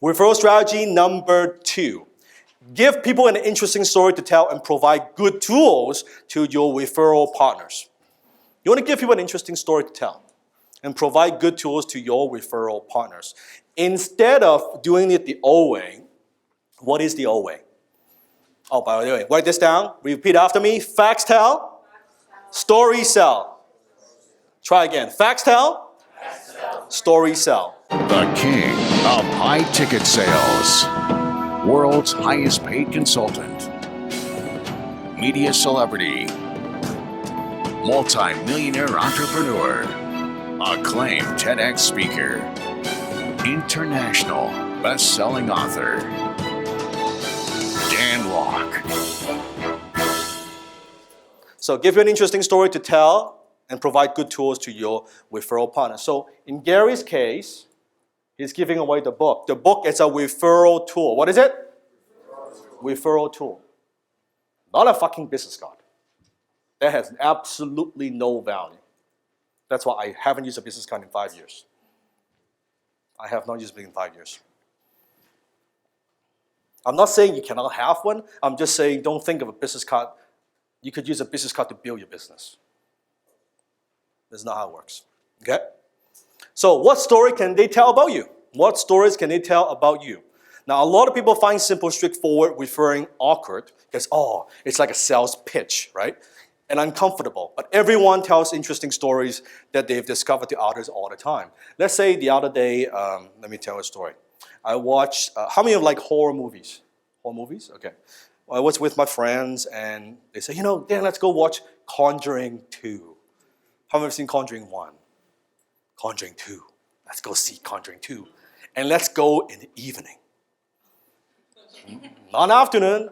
Referral strategy number 2. Give people an interesting story to tell and provide good tools to your referral partners. You want to give people an interesting story to tell and provide good tools to your referral partners. Instead of doing it the old way, what is the old way? Oh, by the way, write this down. Repeat after me. Facts tell. Story sell. Try again. Facts tell. Story sell. The king of high-ticket sales. World's highest paid consultant. Media celebrity. Multi-millionaire entrepreneur. Acclaimed TEDx speaker. International best-selling author. Dan Lok. So give you an interesting story to tell and provide good tools to your referral partner. So in Gary's case, he's giving away the book. The book is a referral tool. What is it? Referral tool. Not a fucking business card. That has absolutely no value. That's why I haven't used a business card in 5 years. I have not used it in 5 years. I'm not saying you cannot have one. I'm just saying don't think of a business card. You could use a business card to build your business. That's not how it works. Okay? So what story can they tell about you? What stories can they tell about you? Now, a lot of people find simple, straightforward referring awkward because, it's like a sales pitch, right? And uncomfortable. But everyone tells interesting stories that they've discovered to others all the time. Let's say the other day, let me tell a story. I watched, how many of like horror movies? Horror movies? Okay. I was with my friends and they said, Dan, let's go watch Conjuring 2. How many have seen Conjuring 1? Conjuring 2. Let's go see Conjuring 2. And let's go in the evening. Not afternoon,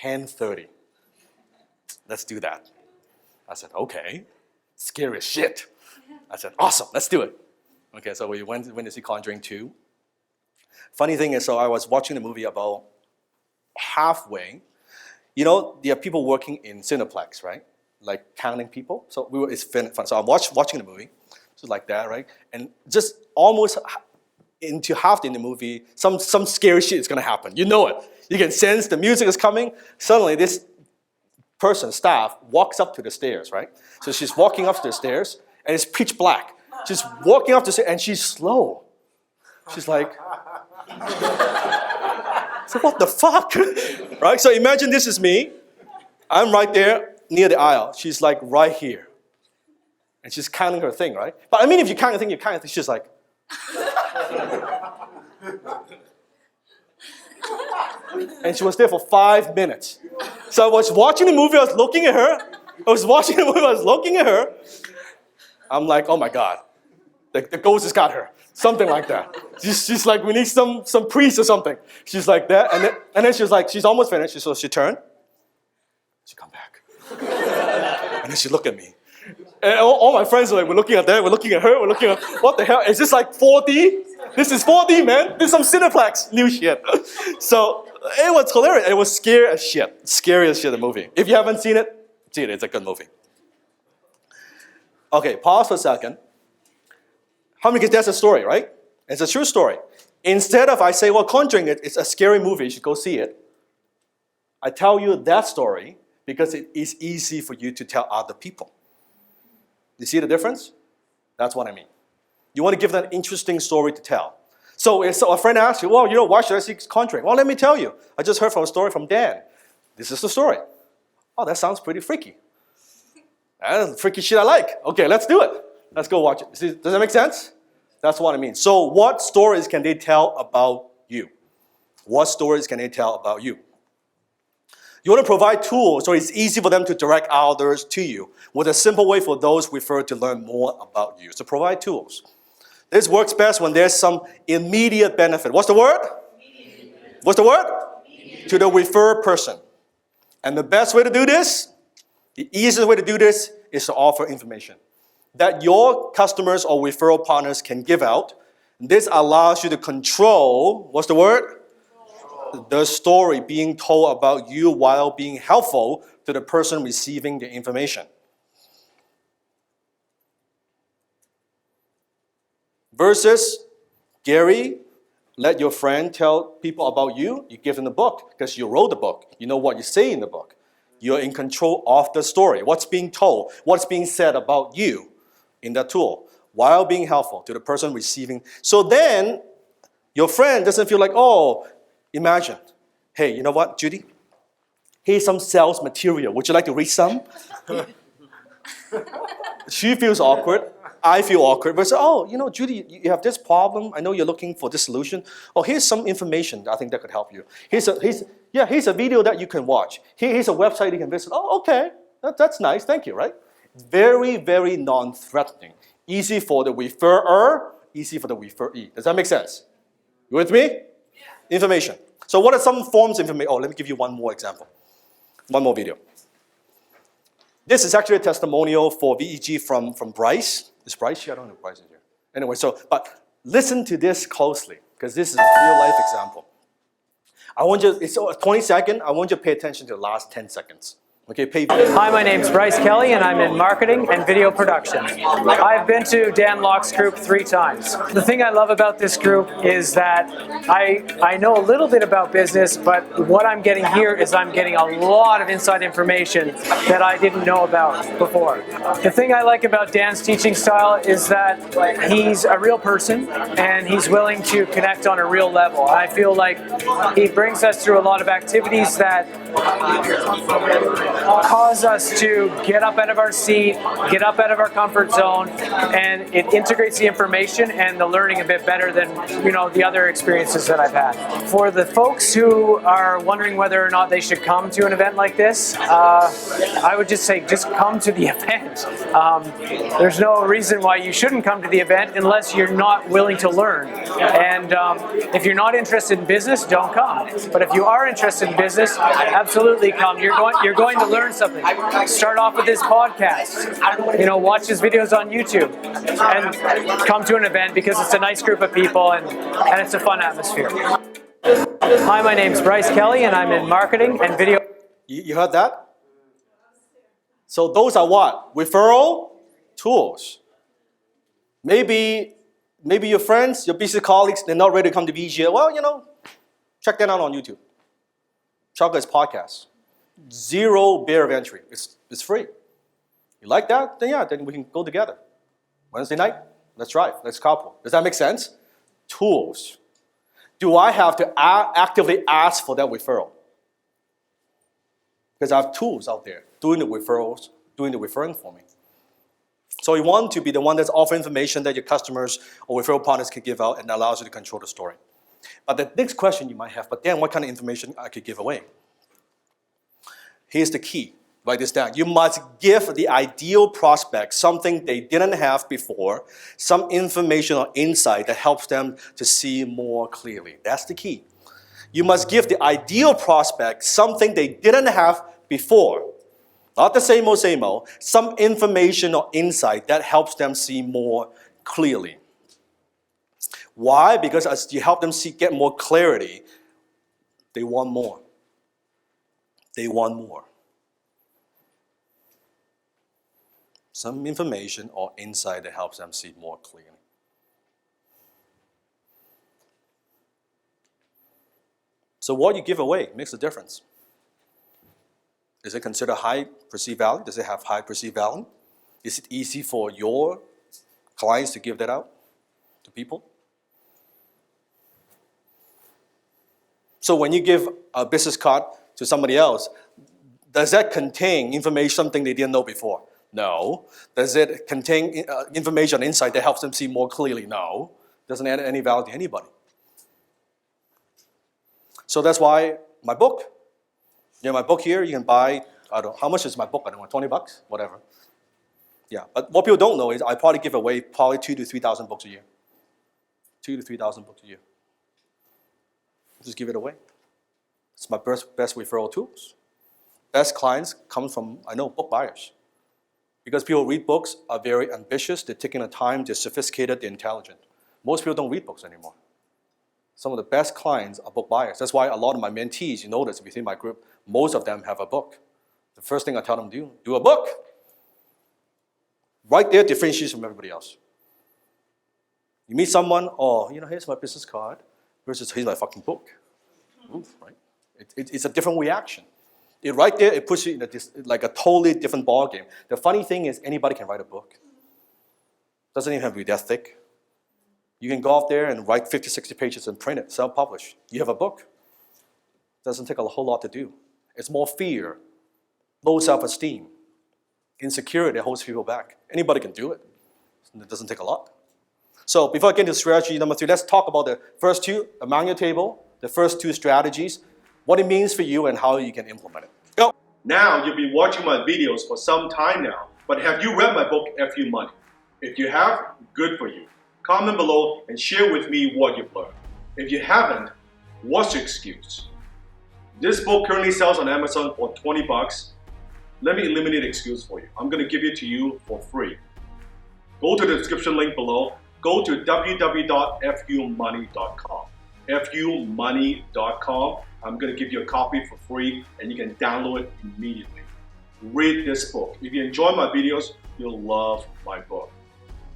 10:30. Let's do that. I said, okay. Scary as shit. I said, awesome, let's do it. Okay, so we went to see Conjuring 2. Funny thing is, so I was watching the movie about halfway. There are people working in Cineplex, right? Like counting people. So it's fun. So I'm watching the movie, so like that, right? And just almost into half in the movie, some scary shit is gonna happen. You know it. You can sense the music is coming. Suddenly, this person, staff, walks up to the stairs, right? So she's walking up the stairs, and it's pitch black. She's walking up the stairs, and she's slow. She's like, so what the fuck? Right? So imagine this is me. I'm right there near the aisle. She's like right here. And she's counting her thing, right? But I mean, if you count the thing, she's like. And she was there for 5 minutes. So I was watching the movie, I was looking at her. I'm like, oh my God. The ghost has got her. Something like that. She's like, we need some priest or something. She's like that. And then she was like, she's almost finished. So she turned. She come back. And then she looked at me. And all my friends were like, we're looking at that, we're looking at her, we're looking at, what the hell? Is this like 4D? This is 4D, man. This is some Cineplex new shit. So it was hilarious. It was scary as shit. Scary as shit, the movie. If you haven't seen it, see it. It's a good movie. Okay, pause for a second. How many, that's a story, right? It's a true story. Instead of I say, well, Conjuring, it's a scary movie, you should go see it. I tell you that story because it is easy for you to tell other people. You see the difference? That's what I mean. You want to give them an interesting story to tell. So if a friend asks you, well, why should I see Conjuring? Well, let me tell you. I just heard from a story from Dan. This is the story. Oh, that sounds pretty freaky. That's freaky shit I like. Okay, let's do it. Let's go watch it. See, does that make sense? That's what I mean. So what stories can they tell about you? What stories can they tell about you? You want to provide tools so it's easy for them to direct others to you with a simple way for those referred to learn more about you. So provide tools. This works best when there's some immediate benefit. What's the word? Immediate. What's the word? Immediate. To the referred person. And the best way to do this, the easiest way to do this is to offer information that your customers or referral partners can give out. This allows you to control, what's the word? The story being told about you while being helpful to the person receiving the information. Versus Gary let your friend tell people about you, you give them the book because you wrote the book. You know what you say in the book. You're in control of the story, what's being told, what's being said about you in that tool, while being helpful to the person receiving. So then, your friend doesn't feel like, oh, imagine, hey, you know what, Judy? Here's some sales material. Would you like to read some? She feels awkward. I feel awkward. But say, oh, you know, Judy, you have this problem. I know you're looking for this solution. Oh, here's some information I think that could help you. Here's a video that you can watch. Here's a website you can visit. Oh, okay. That's nice. Thank you, right? Very, very non-threatening. Easy for the referrer, easy for the referee. Does that make sense? You with me? Yeah. Information. So what are some forms of information? Oh, let me give you one more example. One more video. This is actually a testimonial for VEG from Bryce. Is Bryce here? I don't know if Bryce is here. Anyway, but listen to this closely, because this is a real-life example. I want you, it's 20 seconds. I want you to pay attention to the last 10 seconds. Okay, pay video. Hi, my name's Bryce Kelly, and I'm in marketing and video production. I've been to Dan Locke's group 3 times. The thing I love about this group is that I know a little bit about business, but what I'm getting here is I'm getting a lot of inside information that I didn't know about before. The thing I like about Dan's teaching style is that he's a real person, and he's willing to connect on a real level. I feel like he brings us through a lot of activities that cause us to get up out of our seat, get up out of our comfort zone, and it integrates the information and the learning a bit better than, the other experiences that I've had. For the folks who are wondering whether or not they should come to an event like this, I would just say, just come to the event. There's no reason why you shouldn't come to the event unless you're not willing to learn. And if you're not interested in business, don't come. But if you are interested in business, absolutely come. You're going to learn something. Start off with this podcast. Watch his videos on YouTube, and come to an event because it's a nice group of people and it's a fun atmosphere. Hi, my name's Bryce Kelly, and I'm in marketing and video. You heard that? So those are what? Referral tools. Maybe your friends, your business colleagues, they're not ready to come to VGA. Well, check that out on YouTube. Check his podcast. 0 barrier of entry. It's free. You like that? Then we can go together. Wednesday night, let's drive. Let's carpool. Does that make sense? Tools. Do I have to actively ask for that referral? Because I have tools out there doing the referrals, doing the referring for me. So you want to be the one that's offering information that your customers or referral partners can give out and allows you to control the story. But the next question you might have, but then what kind of information I could give away? Here's the key. Write this down. You must give the ideal prospect something they didn't have before, some information or insight that helps them to see more clearly. That's the key. You must give the ideal prospect something they didn't have before. Not the same old, some information or insight that helps them see more clearly. Why? Because as you help them get more clarity, they want more. They want more. Some information or insight that helps them see more clearly. So what you give away makes a difference. Is it considered high perceived value? Does it have high perceived value? Is it easy for your clients to give that out to people? So when you give a business card to somebody else, does that contain information, something they didn't know before? No. Does it contain information, insight that helps them see more clearly? No. Doesn't add any value to anybody. So that's why my book. My book here, you can buy, how much is my book? I don't know, $20? Whatever. Yeah, but what people don't know is I probably give away 2,000 to 3,000 books a year. 2,000 to 3,000 books a year. Just give it away. It's my best referral tools. Best clients come from, book buyers. Because people read books, are very ambitious, they're taking the time, they're sophisticated, they're intelligent. Most people don't read books anymore. Some of the best clients are book buyers. That's why a lot of my mentees, you notice within my group, most of them have a book. The first thing I tell them to do a book. Right there differentiates from everybody else. You meet someone, here's my business card. versus here's my fucking book. Ooh, right? It's a different reaction. Right there, it puts you in like a totally different ballgame. The funny thing is anybody can write a book. Doesn't even have to be that thick. You can go out there and write 50, 60 pages and print it, self-publish. You have a book. Doesn't take a whole lot to do. It's more fear, low self-esteem, insecurity that holds people back. Anybody can do it. It doesn't take a lot. So before I get into strategy number 3, let's talk about the first two among your table, the first two strategies, what it means for you and how you can implement it. Go. Now you've been watching my videos for some time now, but have you read my book, FU Money? If you have, good for you. Comment below and share with me what you've learned. If you haven't, what's your excuse? This book currently sells on Amazon for 20 bucks. Let me eliminate the excuse for you. I'm going to give it to you for free. Go to the description link below. Go to www.fumoney.com. fumoney.com. I'm going to give you a copy for free and you can download it immediately. Read this book. If you enjoy my videos, you'll love my book.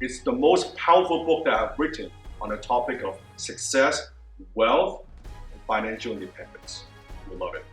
It's the most powerful book that I've written on the topic of success, wealth, and financial independence. You'll love it.